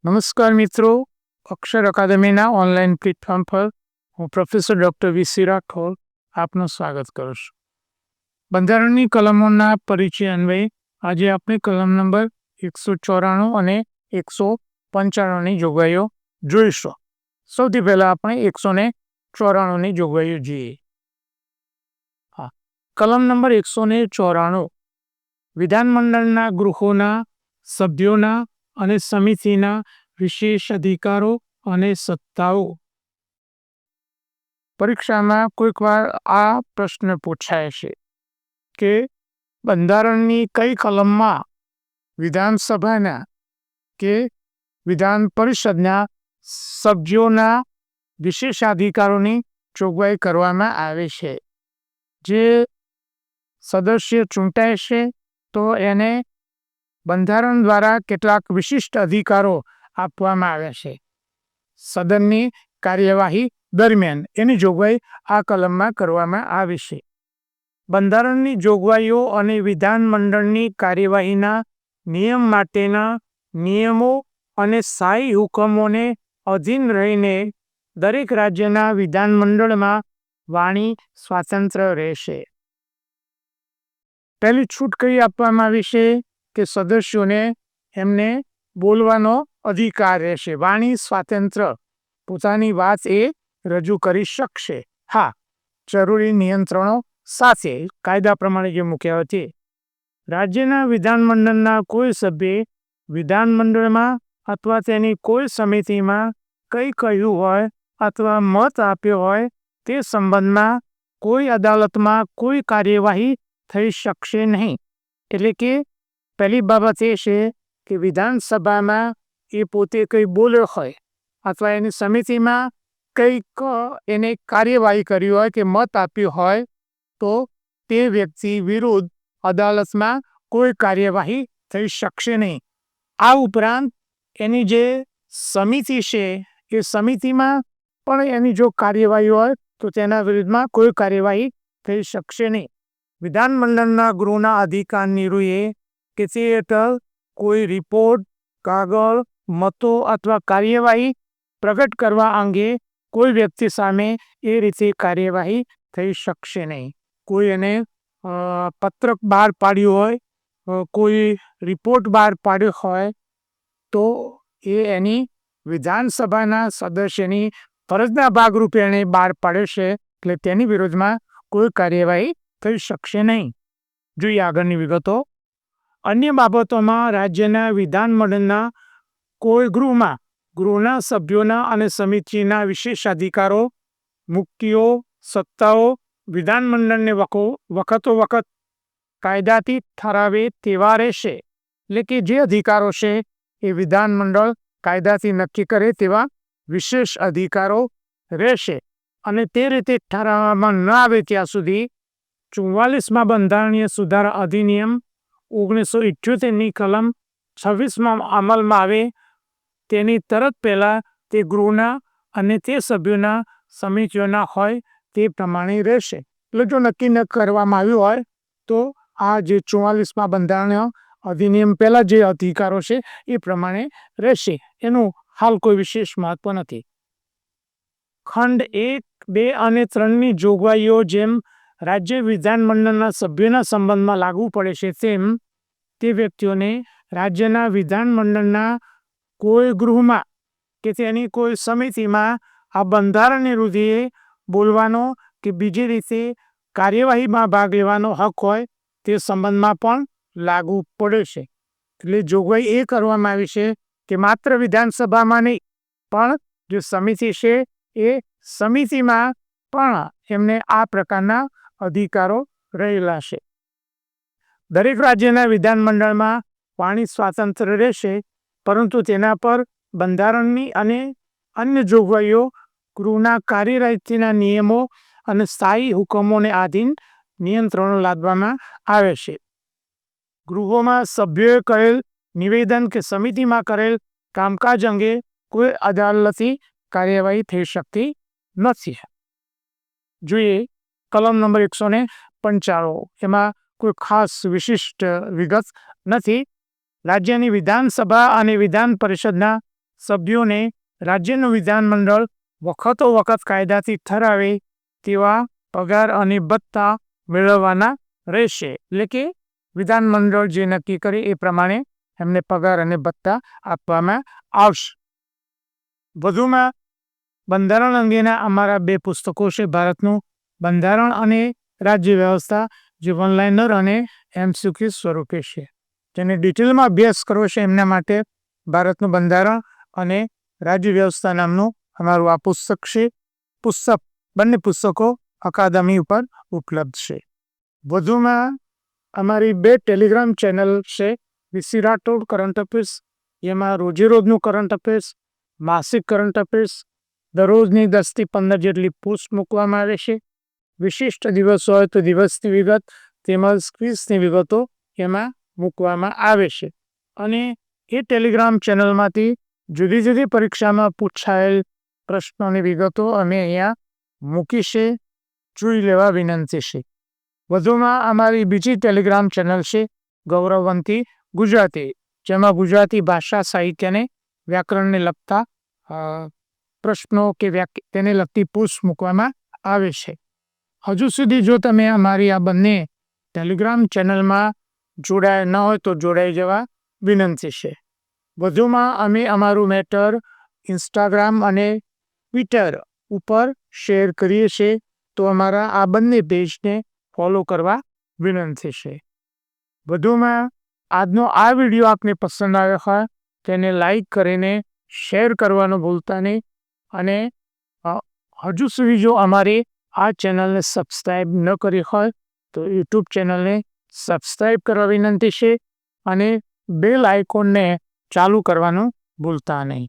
નમસ્કાર મિત્રો, અક્ષર અકાદમીના online platform પર હું પ્રોફેસર ડૉક્ટર વી.સી. રાઠોડ આપનું સ્વાગત કરું છું. બંધારણની કલમોના પરિચય અન્વયે આજે આપણે કલમ નંબર 194 અને 195ની જોગવાઈઓ જોઈશું. સૌથી પહેલાં આપણે 194ની જોગવાઈઓ જોઈએ. કલમ નંબર 194 વિધાનમંડળના ગૃહોના સભ્યોના અને સમિતિના વિશેષ અધિકારો અને સત્તાઓ. પરીક્ષામાં કોઈક વાર આ પ્રશ્ન પૂછાય છે કે બંધારણની કઈ કલમમાં વિધાનસભાના કે વિધાન પરિષદના સભ્યોના વિશેષાધિકારોની જોગવાઈ કરવામાં આવે છે. જે સદસ્ય ચૂંટાય છે તો એને બંધારણ દ્વારા કેટલાક વિશિષ્ટ અધિકારો આપવામાં આવ્યા છે. સદનની કાર્યવાહી દરમિયાન એની જોગવાઈ આ કલમમાં કરવામાં આવી છે. બંધારણની જોગવાઈઓ અને વિધાનમંડળની કાર્યવાહીના નિયમ માટેના નિયમો અને સ્થાયી હુકમોને અધીન રહીને દરેક રાજ્યના વિધાનમંડળમાં વાણી સ્વાતંત્ર્ય રહેશે. પહેલી છૂટ કઈ આપવામાં આવી છે કે સદસ્યોને એમને બોલવાનો અધિકાર રહેશે. વાણી સ્વાતંત્ર્ય, પોતાની વાત એ રજૂ કરી શકશે. હા, જરૂરી નિયંત્રણો સાથે કાયદા પ્રમાણે જે મૂક્યા છે. રાજ્યના વિધાનમંડળના કોઈ સભ્યે વિધાનમંડળમાં અથવા તેની કોઈ સમિતિમાં કંઈ કહ્યું હોય અથવા મત આપ્યો હોય તે સંબંધમાં કોઈ અદાલતમાં કોઈ કાર્યવાહી થઈ શકશે નહીં. એટલે કે પહેલી બાબત એ છે કે વિધાનસભામાં એ પોતે કંઈ બોલ્યો હોય અથવા એની સમિતિમાં કંઈક એને કાર્યવાહી કરી હોય કે મત આપ્યું હોય તો તે વ્યક્તિ વિરુદ્ધ અદાલતમાં કોઈ કાર્યવાહી થઈ શકશે નહીં. આ ઉપરાંત એની જે સમિતિ છે એ સમિતિમાં પણ એની જો કાર્યવાહી હોય તો તેના વિરુદ્ધમાં કોઈ કાર્યવાહી થઈ શકશે નહીં. વિધાનમંડળના ગૃહના અધિકારની રૂએ કે તે હેઠળ કોઈ રિપોર્ટ, કાગળ, મતો અથવા કાર્યવાહી પ્રગટ કરવા અંગે કોઈ વ્યક્તિ સામે એ રીતે કાર્યવાહી થઈ શકશે નહીં. કોઈ એને પત્રક બહાર પાડ્યું હોય, કોઈ રિપોર્ટ બહાર પાડ્યો હોય તો એ એની વિધાનસભાના સદસ્યની ફરજના ભાગરૂપે એને બહાર પાડ્યો છે એટલે તેની વિરુદ્ધમાં કોઈ કાર્યવાહી થઈ શકશે નહીં. જોઈએ આગળની વિગતો. અન્ય બાબતોમાં રાજ્યના વિધાનમંડળના કોઈ ગૃહના સભ્યોના અને સમિતિના વિશેષાધિકારો, મુક્તિઓ, સત્તાઓ વિધાનમંડળને વખતો વખત કાયદાથી ઠરાવે તેવા રહેશે. એટલે કે જે અધિકારો છે એ વિધાનમંડળ કાયદાથી નક્કી કરે તેવા વિશેષ અધિકારો રહેશે અને તે રીતે ઠરાવવામાં ન આવે ત્યાં સુધી 44માં બંધારણીય સુધારા અધિનિયમ 1978ની કલમ 26માં અમલમાં આવે તેની તરત પહેલાં તે ગૃહના અને તે સભ્યોના સમિતિઓના હોય તે પ્રમાણે રહેશે. એટલે જો નક્કી ન કરવામાં આવ્યું હોય તો આ જે 44માં બંધારણીય અધિનિયમ પહેલાં જે અધિકારો છે એ પ્રમાણે રહેશે. એનું હાલ કોઈ વિશેષ મહત્વ નથી. ખંડ 1, 2 અને 3ની જોગવાઈઓ જેમ રાજ્ય વિધાનમંડળના સભ્યોના સંબંધમાં લાગુ પડે છે તેમ તે વ્યક્તિઓને રાજ્યના વિધાનમંડળના કોઈ ગૃહમાં કે તેની કોઈ સમિતિમાં આ બંધારણની રૂઢિએ બોલવાનો કે બીજી રીતે કાર્યવાહીમાં ભાગ લેવાનો હક હોય તે સંબંધમાં પણ લાગુ પડે છે. એટલે જોગવાઈ એ કરવામાં આવી છે કે માત્ર વિધાનસભામાં નહીં પણ જે સમિતિ છે એ સમિતિમાં પણ એમને આ પ્રકારના અધિકારો રહેલા છે. દરેક રાજ્યના વિધાનમંડળમાં વાણી સ્વાતંત્ર્ય રહેશે, પરંતુ તેના પર બંધારણની અને અન્ય જોગવાઈઓ, ગૃહના કાર્યરીતિના નિયમો અને સ્થાયી હુકમોને આધીન નિયંત્રણો લાદવામાં આવે છે. ગૃહોમાં સભ્યોએ કરેલ નિવેદન કે સમિતિમાં કરેલ કામકાજ અંગે કોઈ અદાલતી કાર્યવાહી થઈ શકતી નથી. જોઈએ કલમ નંબર 195. એમાં કોઈ ખાસ વિશિષ્ટ વિગત નથી. રાજ્યની વિધાનસભા અને વિધાન પરિષદના સભ્યોને રાજ્યનું વિધાનમંડળ વખતો વખત કાયદાથી ઠરાવે તેવા પગાર અને ભત્તા મેળવવાના રહેશે. એટલે કે વિધાનમંડળ જે નક્કી કરે એ પ્રમાણે એમને પગાર અને ભત્તા આપવામાં આવશે. વધુમાં બંધારણ અંગેના અમારા 2 પુસ્તકો છે. ભારતનું બંધારણ અને રાજ્ય વ્યવસ્થા, જે ઓનલાઈનર અને MCQ સ્વરૂપે છે. જેને ડિટેલમાં અભ્યાસ કરવો છે એમના માટે ભારતનું બંધારણ અને રાજ્ય વ્યવસ્થા નામનું અમારું આ પુસ્તક છે. બંને પુસ્તકો અકાદમી ઉપર ઉપલબ્ધ છે. વધુમાં અમારી 2 ટેલિગ્રામ ચેનલ છે. વીસી રાઠોડ કરંટ અફેર્સ, એમાં રોજે રોજનું કરંટ અફેર્સ, માસિક કરંટ અફેર્સ, દરરોજની 10 થી 15 જેટલી પોસ્ટ મૂકવામાં આવે છે. વિશિષ્ટ દિવસો હોય તો દિવસની વિગત તેમજ ક્વિઝની વિગતો એમાં મૂકવામાં આવે છે. અને એ ટેલિગ્રામ ચેનલમાંથી જુદી જુદી પરીક્ષામાં પૂછાયેલ પ્રશ્નોની વિગતો અમે અહીંયા મૂકી છે, જોઈ લેવા વિનંતી છે. વધુમાં અમારી બીજી ટેલિગ્રામ ચેનલ છે ગૌરવવંતી ગુજરાતી, જેમાં ગુજરાતી ભાષા સાહિત્યને વ્યાકરણને લગતા પ્રશ્નો કે તેને લગતી પોસ્ટ મૂકવામાં આવે છે. હજુ સુધી જો તમે અમારી આ બંને ટેલિગ્રામ ચેનલમાં જોડાયા ન હોય તો જોડાઈ જવા વિનંતી છે. વધુમાં અમે અમારું મેટર ઇન્સ્ટાગ્રામ અને ટ્વિટર ઉપર શેર કરીએ છીએ, તો અમારા આ બંને પેજને ફોલો કરવા વિનંતી છે. વધુમાં આજનો આ વિડીયો આપને પસંદ આવ્યો હોય તેને લાઈક કરીને શેર કરવાનું ભૂલતા નહીં. અને હજુ સુધી જો અમારી આ ચેનલને સબસ્ક્રાઈબ ન કરી હોય તો યુટ્યુબ ચેનલને સબસ્ક્રાઈબ કરવા વિનંતી છે અને બેલ આઇકોનને ચાલુ કરવાનું ભૂલતા નહીં.